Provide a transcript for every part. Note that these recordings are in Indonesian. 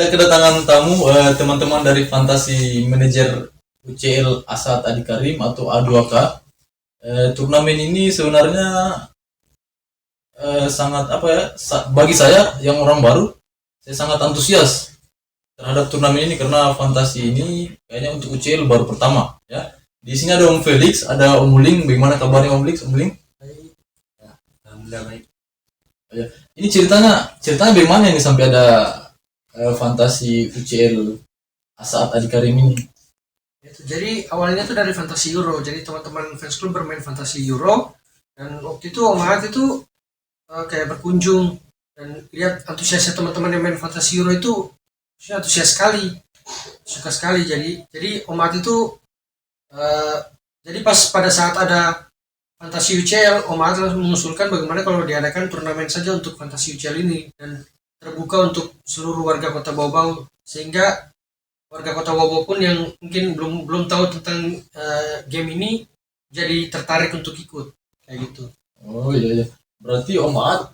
kita kedatangan tamu teman-teman dari Fantasi Manager UCL Asad Adi Karim atau A2K. Turnamen ini sebenarnya sangat apa ya? Bagi saya yang orang baru, saya sangat antusias terhadap turnamen ini karena Fantasi ini kayaknya untuk UCL baru pertama ya. Di sini ada Om Felix, ada Om Muling. Bagaimana kabarnya Om Felix? Om Muling? Baik. Ya, alhamdulillah baik. Ya. Ini ceritanya bagaimana ini sampai ada Fantasi UCL Asad Adi Karim ini? Jadi awalnya tuh dari Fantasi Euro. Jadi teman-teman fans club bermain Fantasi Euro dan waktu itu Om Ahad itu kayak berkunjung dan lihat antusiasnya teman-teman yang main Fantasi Euro itu antusias sekali, suka sekali. Jadi Om Ahad itu jadi pas pada saat ada Fantasi UCL, Om Ahad langsung mengusulkan bagaimana kalau diadakan turnamen saja untuk Fantasi UCL ini dan terbuka untuk seluruh warga Kota Bau-Bau, sehingga warga Kota Bau-Bau pun yang mungkin belum tahu tentang game ini jadi tertarik untuk ikut kayak gitu. Oh iya. Berarti Om Ahad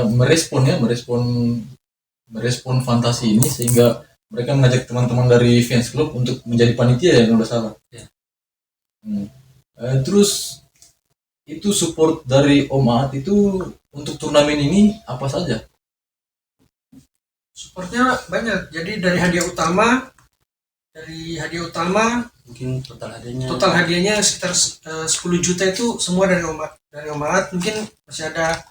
merespon Fantasi ini sehingga mereka mengajak teman-teman dari fans club untuk menjadi panitia ya, kalau tidak salah. Ya. Terus itu support dari Om Ahad itu untuk turnamen ini apa saja? Supportnya banyak. Jadi dari hadiah utama mungkin total hadiahnya sekitar 10 juta itu semua dari Om Ahad. Mungkin masih ada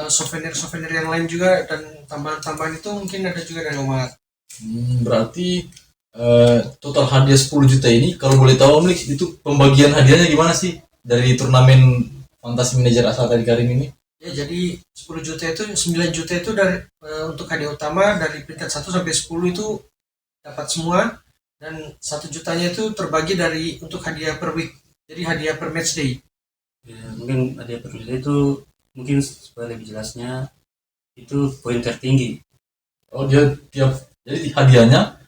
souvenir yang lain juga dan tambahan itu mungkin ada juga dari Om Ahad. Berarti total hadiah 10 juta ini kalau boleh tahu Om Lix, itu pembagian hadiahnya gimana sih dari turnamen Fantasi Manager Asad Adi Karim ini? Ya, jadi 10 juta itu 9 juta itu dari untuk hadiah utama, dari peringkat 1 sampai 10 itu dapat semua, dan 1 jutanya itu terbagi untuk hadiah per week. Jadi hadiah per match day. Ya, mungkin hadiah per match day itu mungkin supaya lebih jelasnya itu poin tertinggi. Oh, jadi hadiahnya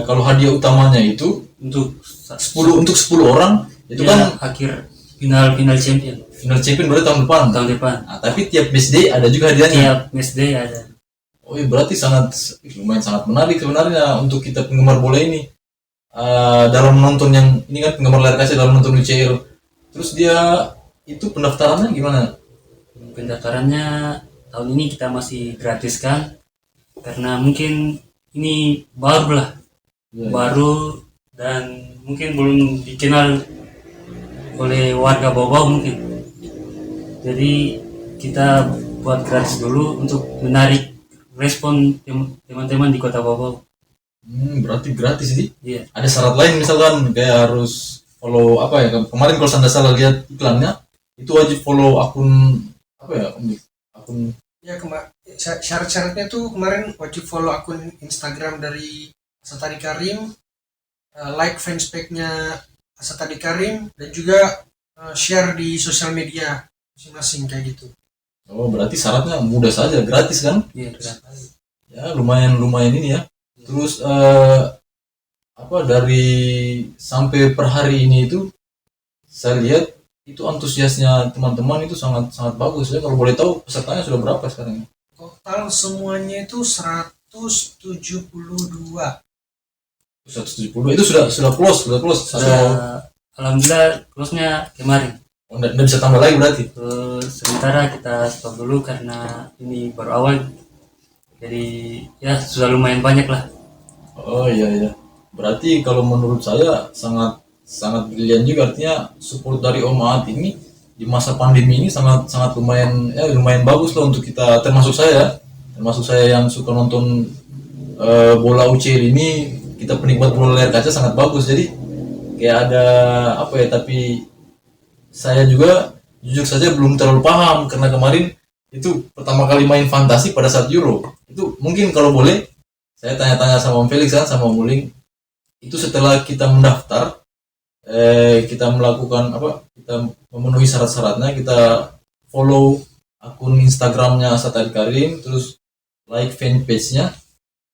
kalau hadiah utamanya itu untuk 10 orang itu ya, kan akhir final champion berarti tahun depan. Nah, tapi tiap match day ada juga hadiahnya. Tiap match day ada. Oh iya, berarti lumayan sangat menarik sebenarnya untuk kita penggemar bola ini. Dalam menonton yang ini kan penggemar layar kaca dalam menonton UCL. Terus dia itu pendaftarannya gimana? Pendaftarannya tahun ini kita masih gratiskan karena mungkin ini baru dan mungkin belum dikenal oleh warga Bau-Bau mungkin. Jadi kita buat gratis dulu untuk menarik respon teman-teman di Kota Bau-Bau. Berarti gratis sih? Iya. Ada syarat lain misalkan kayak harus follow apa ya? Kemarin kalau Anda salah lihat iklannya itu wajib follow akun apa ya? Akun ya, syarat-syaratnya tuh kemarin wajib follow akun Instagram dari Asad Adi Karim, like fanspage-nya Asad Adi Karim, dan juga share di sosial media masing-masing kayak gitu. Oh, berarti syaratnya mudah saja, gratis kan? Iya, gratis. Ya, lumayan ini ya. Terus dari sampai per hari ini itu saya lihat itu antusiasnya teman-teman itu sangat bagus ya. Kalau boleh tahu pesertanya sudah berapa sekarang? Total semuanya itu 172. 170 itu sudah close. Alhamdulillah close-nya kemarin. Oh, nggak bisa tambah lagi berarti? Sementara kita stop dulu karena ini baru awal. Jadi ya sudah lumayan banyak lah. Oh iya. Berarti kalau menurut saya sangat brilian juga, artinya support dari Om Ahad ini di masa pandemi ini sangat lumayan bagus lah untuk kita, termasuk saya yang suka nonton bola UCL ini. Kita penikmat bola layar kaca sangat bagus, jadi kayak ada apa ya, tapi saya juga jujur saja belum terlalu paham karena kemarin itu pertama kali main Fantasi pada saat Euro. Itu mungkin kalau boleh saya tanya-tanya sama Om Felix kan, sama Om Muling, itu setelah kita mendaftar, kita melakukan kita memenuhi syarat-syaratnya, kita follow akun Instagramnya Asad Adi Karim, terus like fanpage-nya.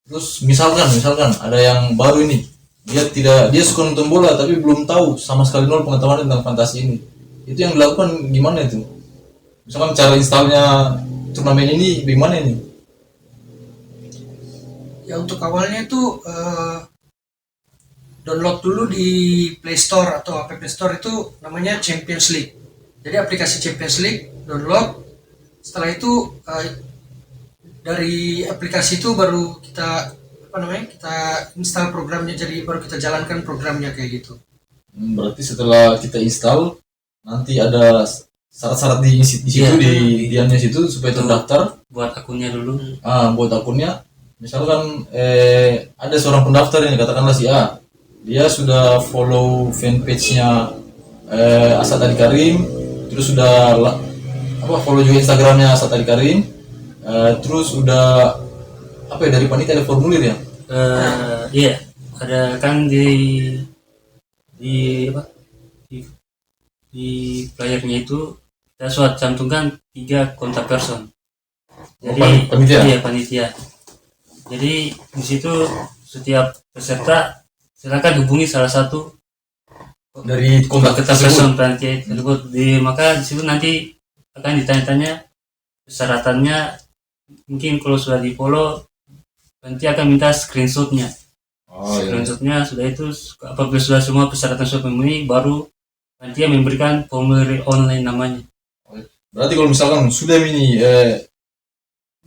Terus misalkan ada yang baru ini, dia suka nonton bola tapi belum tahu sama sekali, nol pengetahuan tentang Fantasi ini. Itu yang dilakukan gimana itu? Misalkan cara installnya turnamen ini bagaimana ini? Ya untuk awalnya itu download dulu di Play Store atau App Store itu namanya Champions League. Jadi aplikasi Champions League download. Setelah itu dari aplikasi itu baru kita kita install programnya, jadi baru kita jalankan programnya kayak gitu. Berarti setelah kita install nanti ada syarat-syarat di situ di diamnya situ supaya terdaftar. Buat akunnya dulu. Buat akunnya. Misalkan ada seorang pendaftar yang katakanlah si A, dia sudah follow fanpage-nya Asad Ali Karim, terus sudah follow juga Instagramnya Asad Ali Karim, terus udah dari panitia ada formulir ya? Iya, ada kan di playernya itu kita suat cantumkan 3 kontak person. Jadi panitia. Iya, panitia. Jadi di situ setiap peserta silakan hubungi salah satu dari kontak person panitia tersebut. Maka di situ nanti akan ditanya-tanya persyaratannya. Mungkin kalau sudah di follow nanti akan minta screenshotnya. Screenshotnya sudah itu, apabila sudah semua persyaratan sudah memenuhi, baru nanti memberikan formulir online namanya. Berarti kalau misalkan sudah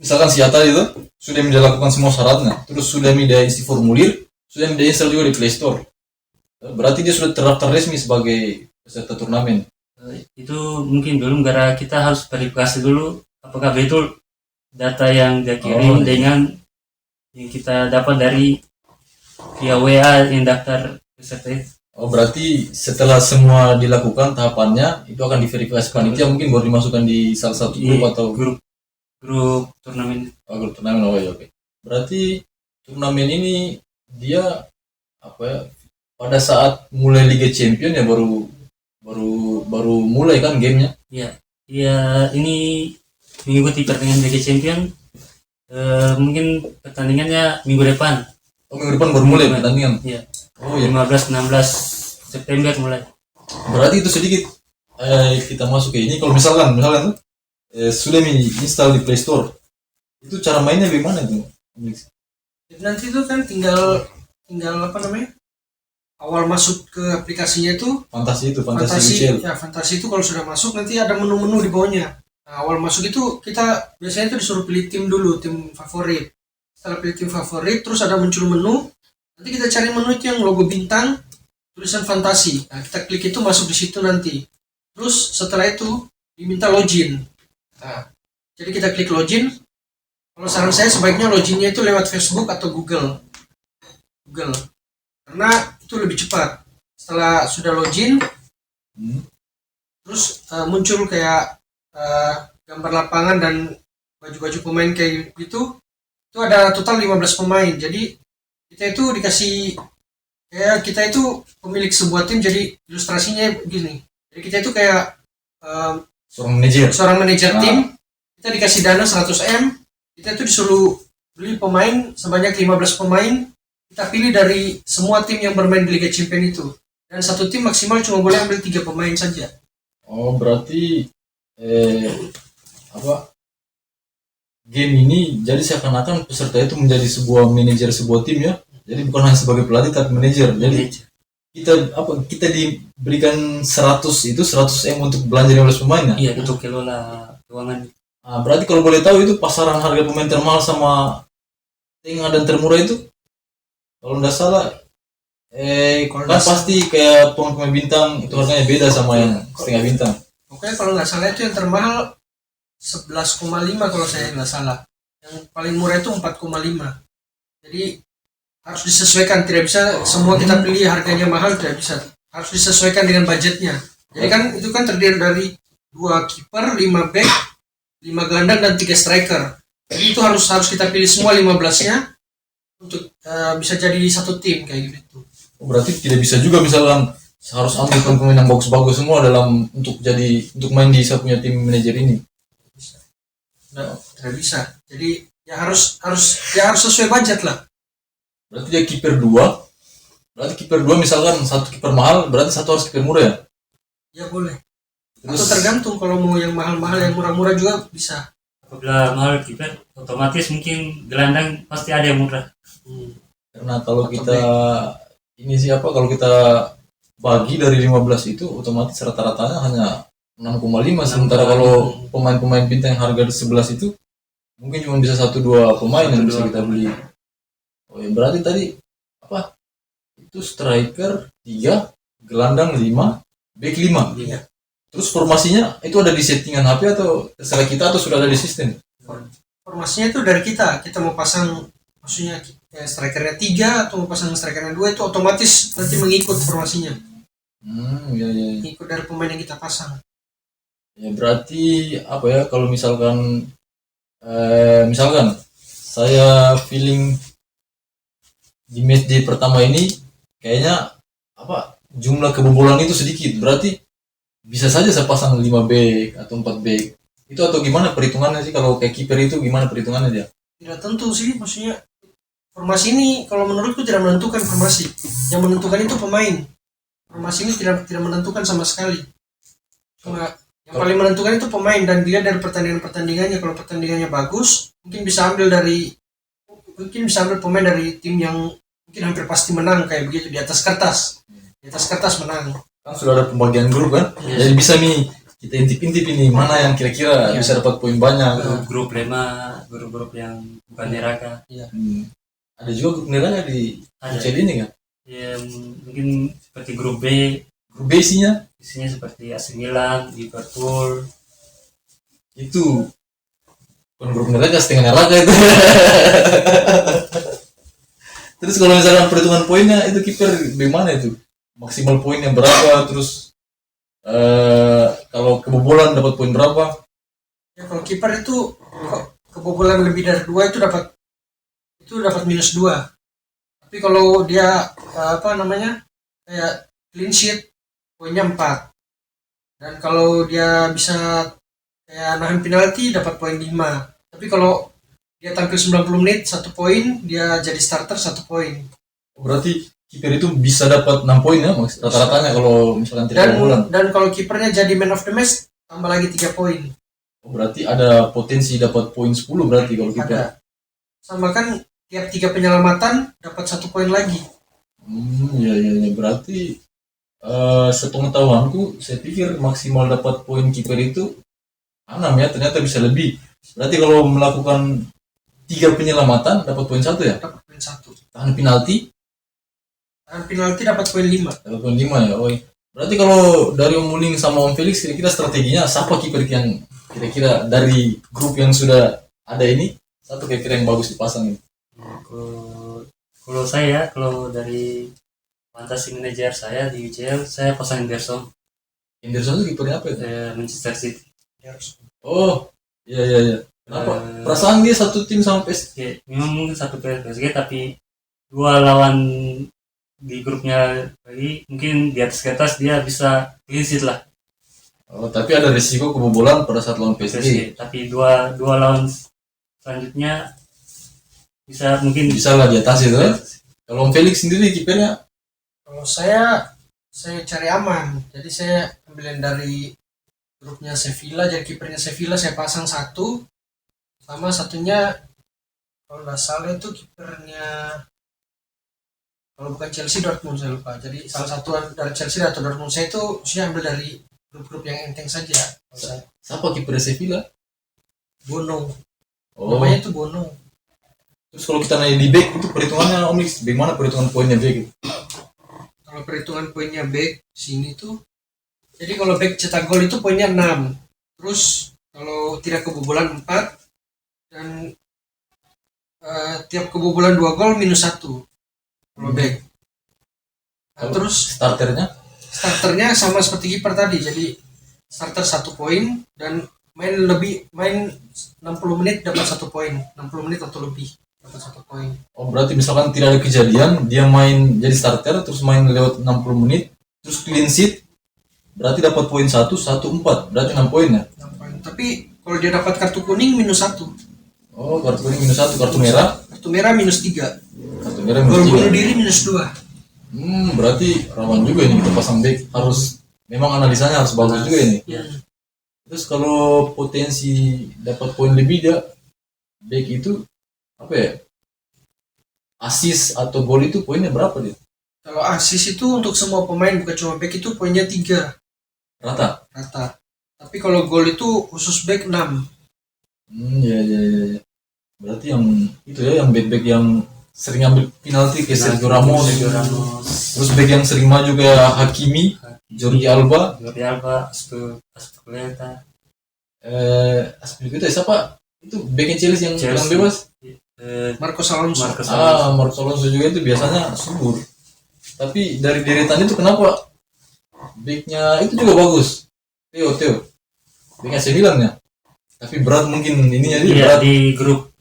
misalkan si Ata itu sudah melakukan semua syaratnya, terus sudah isi formulir, sudah install juga di Play Store, berarti dia sudah terdaftar resmi sebagai peserta turnamen. Itu mungkin belum, karena kita harus verifikasi dulu apakah betul data yang dia kirim dengan yang kita dapat dari via WA yang daftar peserta itu. Berarti setelah semua dilakukan tahapannya itu akan diverifikasi panitia, mungkin baru dimasukkan di salah satu grup atau grup turnamen. Grup turnamen. Oke. Berarti turnamen ini dia pada saat mulai Liga Champion ya baru mulai kan gamenya? Iya, ini mengikuti pertandingan Liga Champion. Mungkin pertandingannya minggu depan. Minggu depan baru mulai pertandingan. Iya. 15-16 September mulai. Berarti itu sedikit kita masuk ke ini. Kalau misalkan sudah install di Play Store, itu cara mainnya bagaimana itu? Nanti itu kan tinggal awal masuk ke aplikasinya itu fantasi itu kalau sudah masuk nanti ada menu-menu di bawahnya. Nah, awal masuk itu kita biasanya itu disuruh pilih tim dulu, tim favorit. Setelah pilih tim favorit, terus ada muncul menu. Nanti kita cari menu itu yang logo bintang, tulisan fantasi. Nah, kita klik itu masuk di situ nanti. Terus setelah itu diminta login. Nah, jadi kita klik login. Kalau saran saya sebaiknya loginnya itu lewat Facebook atau Google. Karena itu lebih cepat. Setelah sudah login, terus muncul kayak gambar lapangan dan baju-baju pemain kayak gitu. Itu ada total 15 pemain. Jadi kita itu dikasih kita itu pemilik sebuah tim, jadi ilustrasinya begini. Jadi kita itu kayak seorang manajer tim. Kita dikasih dana 100M. Kita itu disuruh beli pemain sebanyak 15 pemain. Kita pilih dari semua tim yang bermain di Liga Champions itu. Dan satu tim maksimal cuma boleh ambil 3 pemain saja. Berarti game ini jadi seakan-akan peserta itu menjadi sebuah manajer sebuah tim ya. Jadi bukan hanya sebagai pelatih tapi manajer. Jadi kita diberikan 100M untuk belanja 15 pemain ya? Iya, untuk kelola keuangan. Berarti kalau boleh tahu itu pasaran harga pemain termahal sama tengah dan termurah itu kalau nggak salah kan pasti kayak pemain bintang itu harganya beda sama yang setengah bintang. Oke, kalau nggak salah itu yang termahal 11,5 kalau saya nggak salah. Yang paling murah itu 4,5. Jadi harus disesuaikan, tidak bisa semua kita pilih harganya mahal, tidak bisa. Harus disesuaikan dengan budgetnya. Jadi kan itu kan terdiri dari 2 kiper, 5 back, 5 gelandang dan 3 striker. Jadi itu harus kita pilih semua 15-nya untuk bisa jadi satu tim kayak gitu. Berarti tidak bisa juga misalkan harus ambil pemain yang bagus-bagus semua untuk main di saya punya tim manajer ini. Tidak bisa. Jadi ya harus sesuai budget lah. Berarti dia kiper 2. Berarti kiper 2 misalkan satu kiper mahal, berarti satu harus kiper murah ya? Ya boleh. Atau tergantung, kalau mau yang mahal-mahal, yang murah-murah juga bisa. Apabila mahal kiper, otomatis mungkin gelandang pasti ada yang murah. Karena kalau Atau kita ini sih apa, kalau kita bagi dari 15 itu otomatis rata-ratanya hanya 6,5, sementara kalau pemain-pemain bintang yang harga 11 itu mungkin cuma bisa 1-2 pemain yang bisa kita beli. Oh ya, berarti tadi apa? Itu striker 3, gelandang 5, back 5. Iya. Terus formasinya itu ada di settingan HP atau terserah kita atau sudah ada di sistem? Formasinya itu dari kita mau pasang, maksudnya strikernya 3 atau mau pasang strikernya 2 itu otomatis nanti mengikut formasinya, Ya, ya. mengikut dari pemain yang kita pasang. Ya berarti apa ya, kalau misalkan misalkan saya feeling di match day pertama ini kayaknya apa, jumlah kebobolan itu sedikit, berarti bisa saja saya pasang 5 back atau 4 back itu, atau gimana perhitungannya sih? Kalau kayak kiper itu gimana perhitungannya dia? Tidak tentu sih, maksudnya formasi ini kalau menurutku tidak menentukan formasi, yang menentukan itu pemain. Formasi ini tidak menentukan sama sekali, cuma yang paling menentukan itu pemain, dan dia dari pertandingannya. Kalau pertandingannya bagus, mungkin bisa ambil pemain dari tim yang mungkin hampir pasti menang, kayak begitu, di atas kertas menang. Kan sudah ada pembagian grup kan, jadi bisa nih kita intip-intip ini mana yang kira-kira bisa dapat poin banyak. Grup grup yang bukan neraka. Ada juga grup neraka di UCL ini kan? Ya, mungkin seperti grup B. Grup B isinya Seperti AC Milan, Liverpool. itu bukan grup neraka, setengah neraka itu. Terus kalau misalkan perhitungan poinnya itu kiper bagaimana itu? Maksimal poinnya berapa? Terus kalau kebobolan dapat poin berapa? Ya, kalau kiper itu kebobolan lebih dari 2 itu dapat -2. Tapi kalau dia kayak clean sheet, poinnya 4. Dan kalau dia bisa kayak nahan penalti dapat poin 5. Tapi kalau dia tampil 90 menit 1 poin, dia jadi starter 1 poin. Berarti kiper itu bisa dapat 6 poin ya rata-ratanya kalau misalkan tidak kebobolan. Dan kalau kipernya jadi man of the match, tambah lagi 3 poin. Berarti ada potensi dapat poin 10 berarti kalau kiper. Ada. Sama kan tiap 3 penyelamatan dapat 1 poin lagi. Ya. Berarti sepengetahuanku saya pikir maksimal dapat poin kiper itu 6 ya, ternyata bisa lebih. Berarti kalau melakukan 3 penyelamatan dapat poin 1 ya? Dapat poin 1. Tahan penalti dapat poin 5. dapat poin 5 ya. Oh, berarti kalau dari Om Muling sama Om Felix kira-kira strateginya siapa kiper yang kira-kira dari grup yang sudah ada ini satu kira-kira yang bagus dipasang ini? Kalau dari fantasi manajer saya di UCL, saya pasang Henderson. Henderson itu kipernya apa itu? Manchester City. Oh, iya. Kenapa? Perasaan dia satu tim sama PSG. Memang mungkin satu PSG, tapi 2 lawan di grupnya lagi, mungkin di atas kertas dia bisa clean sheet lah. Oh, tapi ada risiko kebobolan pada saat lawan PSG. Tapi dua lawan selanjutnya bisa lah di atas itu. Kalau Om Felix sendiri kipernya? Kalau saya cari aman, jadi saya ambilin dari grupnya Sevilla, jadi kipernya Sevilla saya pasang 1, sama satunya kalau nggak salah itu kipernya, kalau bukan Chelsea, Dortmund, saya lupa. Jadi salah satu dari Chelsea atau Dortmund, saya ambil dari grup-grup yang enteng saja. Siapa kiper Sevilla? Bono. Oh. Namanya itu Bono. Terus kalau kita nanya di back itu perhitungannya Om Felix, bagaimana perhitungan poinnya back? Kalau perhitungan poinnya back sini tuh, jadi kalau back cetak gol itu poinnya 6. Terus kalau tidak kebobolan 4, dan tiap kebobolan 2 gol -1 kalau back. Nah, terus starternya sama seperti kiper tadi, jadi starter 1 poin, dan main 60 menit dapat 1 poin, 60 menit atau lebih dapat 1 poin. Oh, berarti misalkan tidak ada kejadian dia main jadi starter terus main lewat 60 menit terus clean sheet, berarti dapat poin 1, 4, berarti 6 poin ya? 6 poin. Tapi kalau dia dapat kartu kuning -1. Oh, kartu kuning -1, kartu merah -3. Kartu merah Gol -3. bunuh diri -2. Berarti rawan juga ini kita pasang back, harus memang analisanya harus bagus juga ini. Ya. Terus kalau potensi dapat poin lebih dia back itu apa ya? assist atau gol itu poinnya berapa dia? Kalau assist itu untuk semua pemain, bukan cuma back, itu poinnya 3 Rata? rata. Tapi kalau gol itu khusus back 6. Ya, ya, ya, ya. Berarti yang itu ya, yang back-back yang sering ambil penalti kayak Sergio Ramos. Sergio Ramos, Terus back yang sering maju kayak Hakimi, Jordi Alba, Aspilicueta, Aspilicueta siapa? Itu backnya Chelsea yang Chelsea. bebas. Marcos Alonso. Marcos Alonso. Marcos Alonso juga itu biasanya subur. Tapi dari deretan itu kenapa backnya itu juga bagus? Theo. Backnya sembilan ya. Tapi berat mungkin ininya dia Iya, berat. di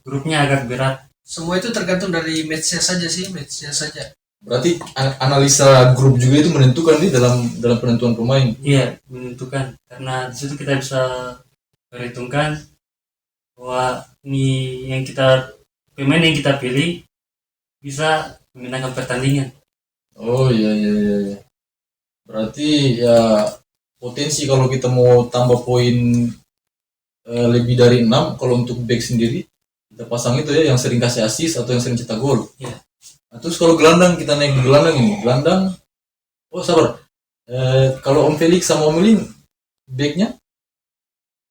grupnya agak berat. Semua itu tergantung dari matchnya saja. Berarti analisa grup juga itu menentukan nih dalam penentuan pemain. Iya, menentukan karena di situ kita bisa perhitungkan bahwa ini pemain yang kita pilih bisa memenangkan pertandingan. Oh iya. Berarti ya potensi kalau kita mau tambah poin lebih dari 6 kalau untuk back sendiri kita pasang itu ya yang sering kasih assist atau yang sering cetak gol. Iya. Nah, terus kalau gelandang kita naik ke gelandang ini. Gelandang sabar. Kalau Om Felix sama Om Melin backnya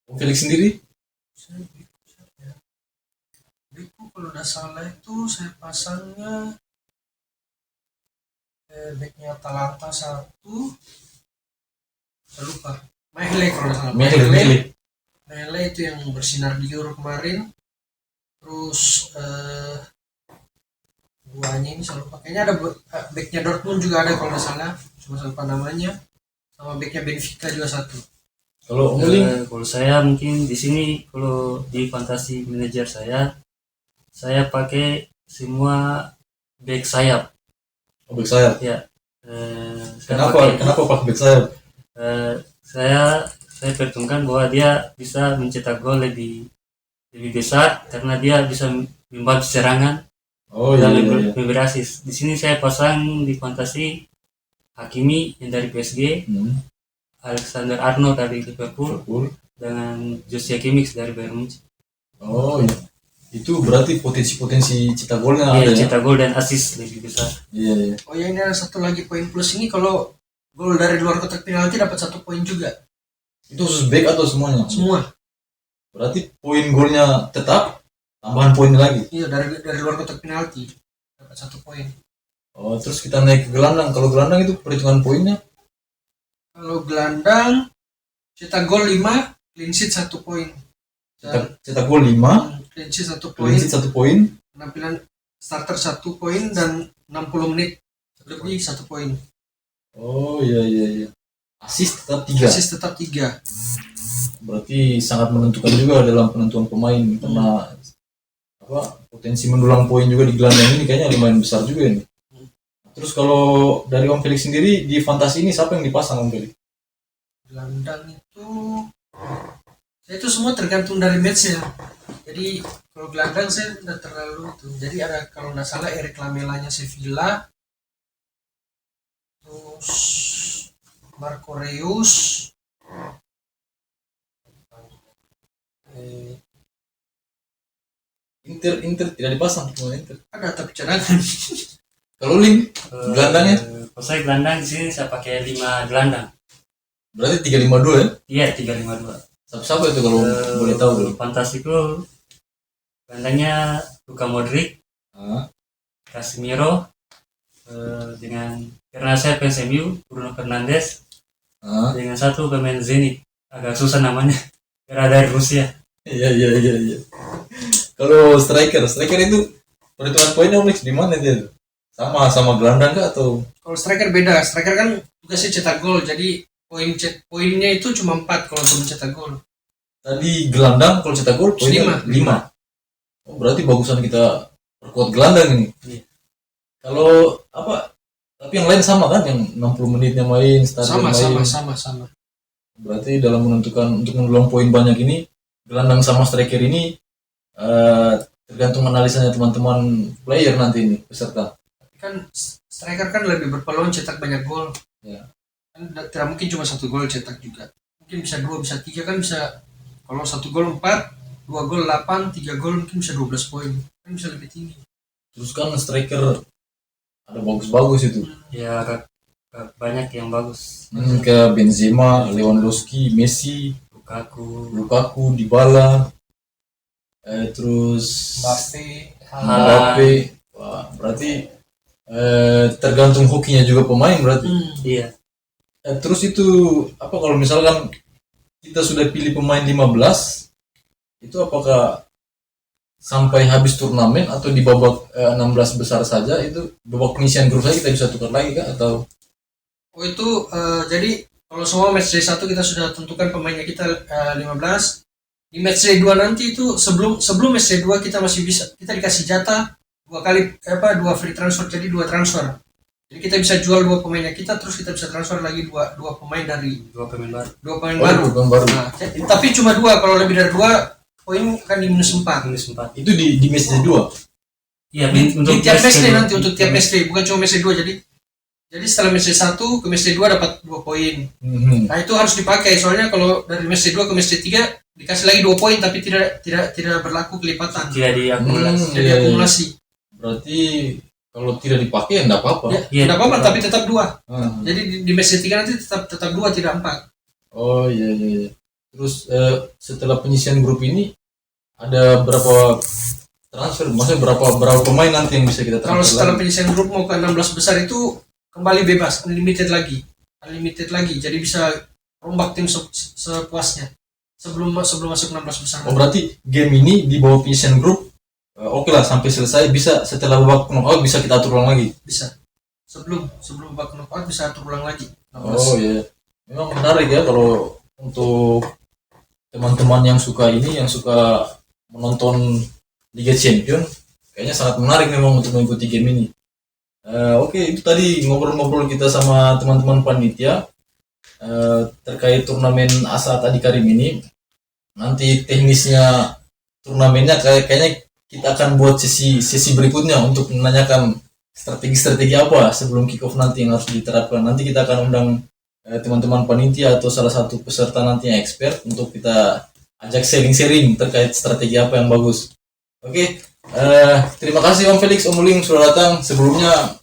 Om Felix sendiri Backku kalau udah salah itu saya pasangnya backnya Atalanta 1, saya lupa. Mele kalau nggak salah. Mele itu yang bersinar di Euro kemarin. Terus duanya ini saya lupa. Kayaknya ada backnya Dortmund juga ada kalau nggak salah. Cuma saya lupa namanya. Sama backnya Benfica juga 1. kalau Om Melin Kalau saya mungkin di sini kalau di fantasi manager saya pakai semua back sayap. back sayap. Ya. Saya pakai, Kenapa pakai back sayap? saya perhitungkan bahwa dia bisa mencetak gol lebih besar karena dia bisa membantu serangan Oh dan iya. memberi assist. Di sini saya pasang di fantasi Hakimi yang dari PSG, Alexander Arnold dari Liverpool, Betul. dengan Joshua Kimmich dari Bayern Munich. Oh iya. Itu berarti potensi cetak golnya ada Iya, ya? cetak gol dan assist lebih besar. Iya. Oh ya, ini ada satu lagi poin plus ini, kalau gol dari luar kotak penalti dapat 1 poin juga. Itu khusus back atau semuanya? Semua. Berarti poin golnya tetap, tambahan poin lagi. Iya, dari luar kotak penalti dapat 1 poin. Oh, terus kita naik ke gelandang. Kalau gelandang itu perhitungan poinnya? Kalau gelandang cetak gol 5, clean sheet 1 poin. Cetak gol 5, Clean sheet 1 poin. clean sheet 1 poin. Penampilan starter 1 poin dan 60 menit lebih 1 poin. Oh iya. Assist tetap 3. Assist tetap 3. Berarti sangat menentukan juga dalam penentuan pemain karena potensi mendulang poin juga di gelandang ini kayaknya lumayan besar juga ini. Terus kalau dari Om Felix sendiri di fantasi ini siapa yang dipasang Om Felix? Gelandang itu semua tergantung dari match ya. Jadi kalau gelandang saya tidak terlalu itu. Jadi ada kalau nggak salah Eric Lamelanya Sevilla, terus Marco Reus, Inter tidak dipasang pemain Inter. ada tapi cadangan. Kalau Lim gelandangnya Kalau saya gelandang di sini saya pakai 5 gelandang. berarti 352 ya? Iya, 352. Siapa itu kalau boleh tahu dulu? Fantasiku gelandangnya Luka Modric, Casemiro, dengan karena saya fans MU, Bruno Fernandes, dengan satu pemain Zenit, agak susah namanya karena dari Rusia. Iya. Kalau striker itu perhitungan poinnya Om Felix di mana dia? Sama gelandang kah atau? Kalau striker beda. Striker kan tugasnya cetak gol. Jadi poinnya itu cuma 4 kalau untuk mencetak gol. Tadi gelandang kalau cetak gol poinnya 5. Oh, berarti bagusan kita perkuat gelandang ini. Iya. Kalau tapi yang lain sama kan, yang 60 menitnya main, starter main. Sama. Berarti dalam menentukan untuk mendulang poin banyak ini, gelandang sama striker ini tergantung analisanya teman-teman player nanti ini peserta. Kan striker kan lebih berpeluang cetak banyak gol. Ya. Kan tidak mungkin cuma 1 gol cetak juga. Mungkin bisa 2, bisa 3 kan bisa. Kalau 1 gol 4, 2 gol 8, 3 gol mungkin bisa 12 poin. Kan bisa lebih tinggi. Terus kan striker ada bagus-bagus itu. Ya banyak yang bagus. Kayak Benzema, Lewandowski, Messi, Lukaku, Dybala, terus Mbappe. Wah, berarti tergantung hokinya juga pemain berarti. Iya. Terus itu apa kalau misalkan kita sudah pilih pemain 15, itu apakah sampai habis turnamen atau di babak 16 besar saja, itu babak penyisian grup saja kita bisa tukar lagi kah atau? Oh itu jadi kalau semua match day 1 kita sudah tentukan pemainnya kita 15. Di match day 2 nanti itu sebelum match day 2 kita masih bisa, kita dikasih jatah dua free transfer, jadi 2 transfer. Jadi kita bisa jual 2 pemainnya kita, terus kita bisa transfer lagi dua pemain dari 2 pemain baru. 2 pemain baru. Nah, tapi cuma 2, kalau lebih dari 2 poin kan di minus 4. Itu di match day 2. Iya, Untuk tiap match day nanti, untuk tiap match day, bukan cuma match day 2. Jadi setelah match day 1 ke match day 2 dapat 2 poin. Nah, itu harus dipakai, soalnya kalau dari match day 2 ke match day 3 dikasih lagi 2 poin tapi tidak berlaku kelipatan. Tidak diakumulasi. Tidak diakumulasi. Berarti kalau tidak dipakai ya enggak apa-apa. Ya, tidak apa-apa, tapi tetap 2. Jadi di match day 3 nanti tetap 2, tidak 4. Oh iya. Terus setelah penyisian grup ini ada berapa transfer? Maksudnya berapa pemain nanti yang bisa kita transfer? Kalau setelah penyisian grup mau ke 16 besar itu kembali bebas, unlimited lagi. Jadi bisa rombak tim sepuasnya sebelum masuk 16 besar. Oh berarti game ini di bawah penyisian grup oke lah sampai selesai, bisa setelah babak knockout bisa kita atur ulang lagi? Bisa. Sebelum babak knockout bisa atur ulang lagi. 16. Oh iya. Memang menarik ya kalau untuk teman-teman yang suka menonton Liga Champion, kayaknya sangat menarik memang untuk mengikuti game ini. Oke, itu tadi ngobrol-ngobrol kita sama teman-teman panitia terkait turnamen ASA Tadi Karim ini. Nanti teknisnya turnamennya kayaknya kita akan buat sesi berikutnya untuk menanyakan strategi apa sebelum kick off nanti yang harus diterapkan. Nanti kita akan undang teman-teman panitia atau salah satu peserta nanti yang expert untuk kita ajak sharing-sharing terkait strategi apa yang bagus. Oke, terima kasih Om Felix, Om Uling sudah datang. Sebelumnya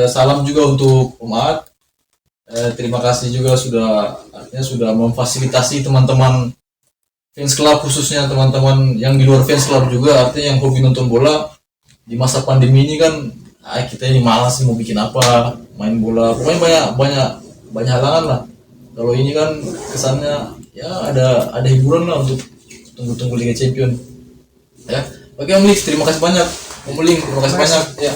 salam juga untuk Om Aad. Terima kasih juga sudah memfasilitasi teman-teman fans club, khususnya teman-teman yang di luar fans club juga, artinya yang hobi nonton bola di masa pandemi ini kan. Kita ini malas sih mau bikin apa, main bola, pokoknya banyak halangan lah. Kalau ini kan kesannya ya ada hiburan lah untuk tunggu Liga Champion. Ya. Oke Om Lik, terima kasih banyak. Om Uling, terima kasih banyak. Ya.